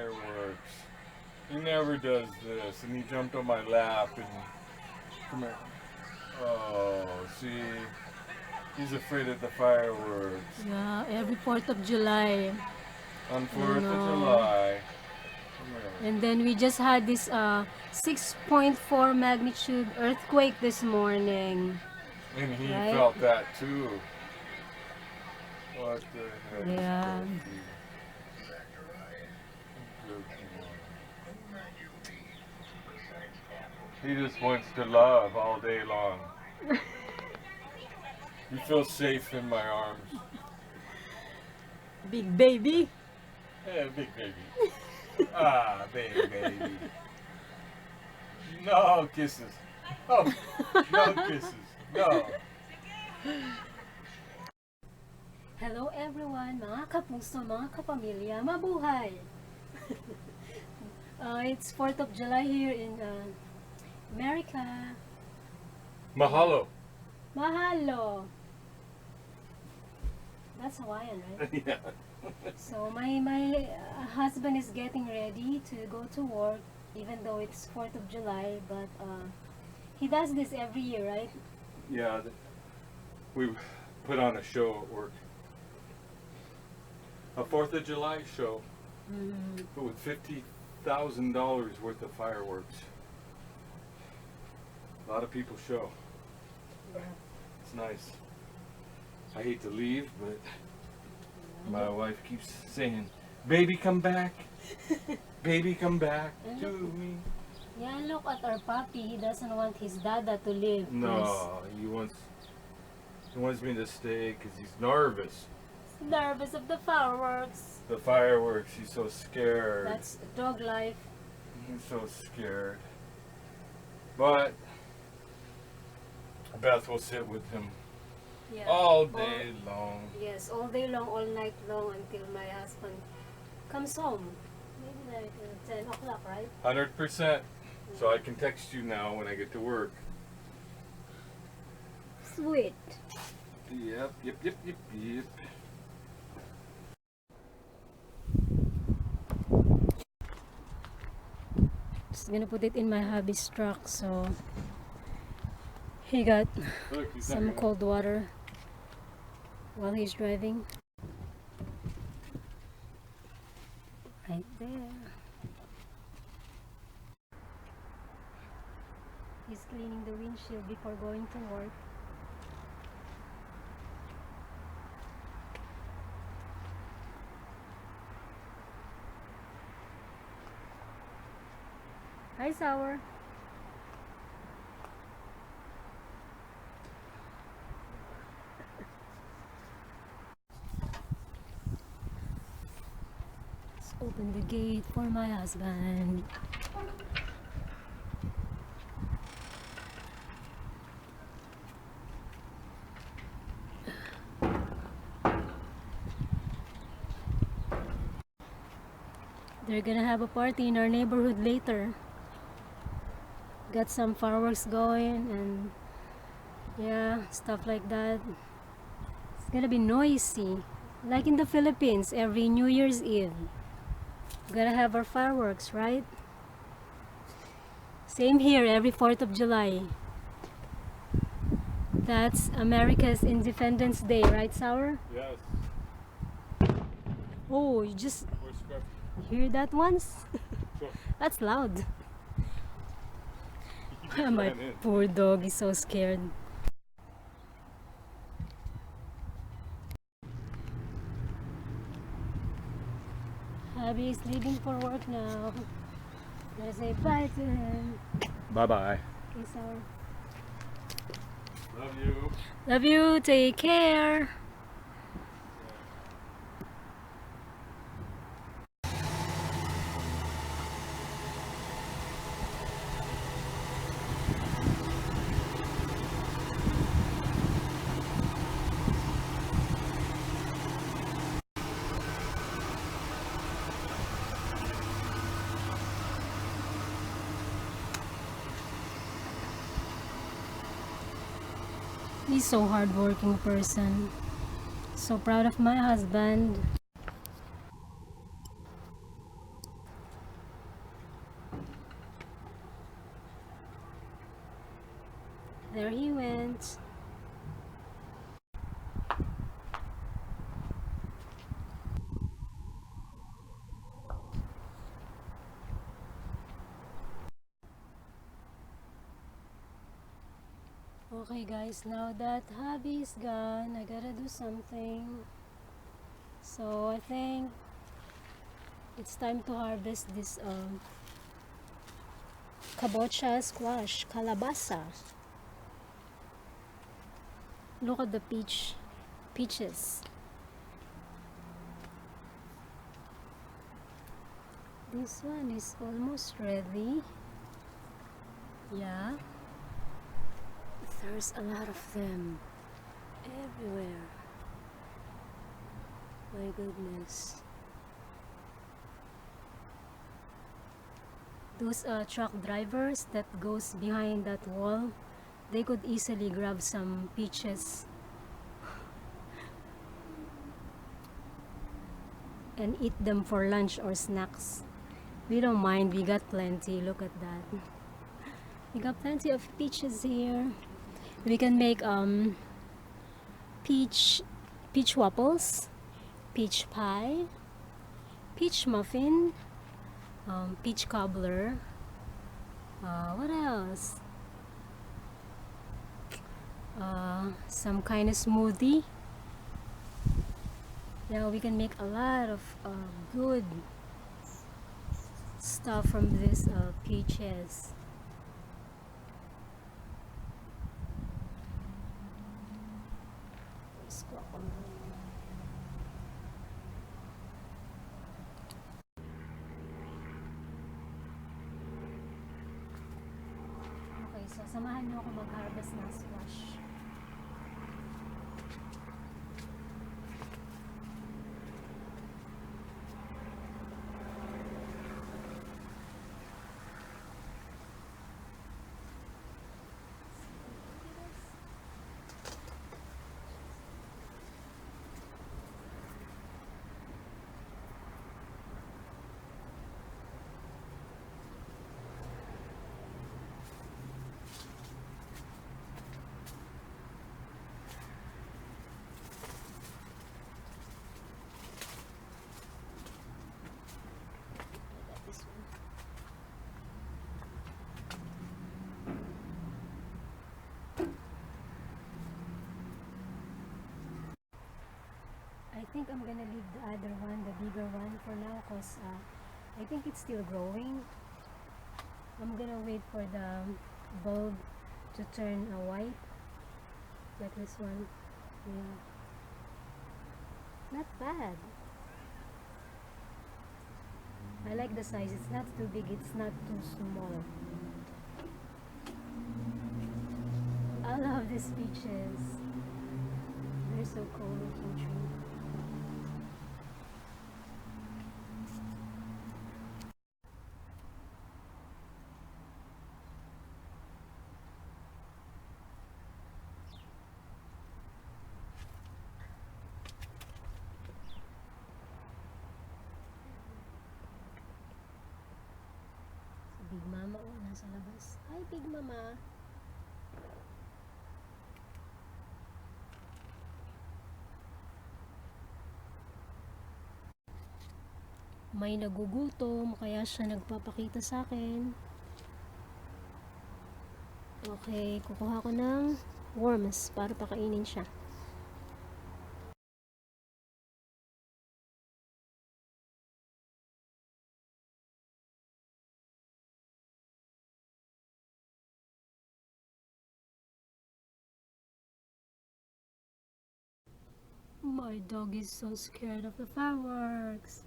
Fireworks. He never does this, and he jumped on my lap and come here. Oh, see, he's afraid of the fireworks. Yeah, every 4th of July. On 4th of July. And then we just had this 6.4 magnitude earthquake this morning. And he right? felt that too. What the heck? Yeah. He just wants to love all day long. He feels safe in my arms. Big baby. Yeah, big baby. Ah, baby. No kisses. Oh, no kisses. No. Hello everyone, mga kapuso, mga kapamilya, mabuhay! It's 4th of July here in America. Mahalo. Mahalo! That's Hawaiian, right? Yeah. So my husband is getting ready to go to work, even though it's 4th of July, but he does this every year, right? Yeah, we put on a show at work. A 4th of July show, but with $50,000 worth of fireworks. A lot of people show. Yeah. It's nice. I hate to leave, but my wife keeps saying, "Baby, come back. Baby, come back to me." Yeah, look at our puppy. He doesn't want his dada to leave. No, he wants me to stay because he's nervous. He's nervous of the fireworks. The fireworks, he's so scared. That's dog life. He's so scared. But Beth will sit with him Yeah. all day long. Yes, all day long, all night long until my husband comes home. Maybe like 10 o'clock, right? 100%. So I can text you now when I get to work. Sweet. Yep. Just gonna put it in my hubby's truck, so he got Look, he's some cold water while he's driving. Right there. He's cleaning the windshield before going to work. Hi, Sour. Let's open the gate for my husband. They're gonna have a party in our neighborhood later. Got some fireworks going and yeah, stuff like that. It's gonna be noisy. Like in the Philippines, every New Year's Eve. Gotta have our fireworks, right? Same here, every 4th of July. That's America's Independence Day, right, Sour? Yes. Oh, you just We're scruffy. hear that once? Sure. That's loud. He just My ran in. poor dog is so scared. Hubby is leaving for work now. Gotta say bye to him. Bye-bye. Okay, Sour. Love you. Love you. Take care. He's so hardworking person. So proud of my husband. Okay guys, now that hubby is gone, I gotta do something. So I think it's time to harvest this kabocha squash, kalabasa. Look at the peaches. This one is almost ready. Yeah. There's a lot of them everywhere. My goodness. Those truck drivers that goes behind that wall, they could easily grab some peaches and eat them for lunch or snacks. We don't mind, we got plenty. Look at that. We got plenty of peaches here. We can make peach waffles, peach pie, peach muffin, peach cobbler. What else? Some kind of smoothie. Yeah, we can make a lot of good stuff from these peaches. Okay, so samahan niyo ako mag-harvest ng squash. I think I'm gonna leave the other one, the bigger one, for now because I think it's still growing. I'm gonna wait for the bulb to turn white, like this one. Yeah, not bad. I like the size. It's not too big, it's not too small. I love these peaches. They're so cool looking tree. Big Mama, oh, nasa labas. Hi, Big Mama. May nagugutom, kaya siya nagpapakita sa akin. Okay, kukuha ko ng worms para pakainin siya. My dog is so scared of the fireworks.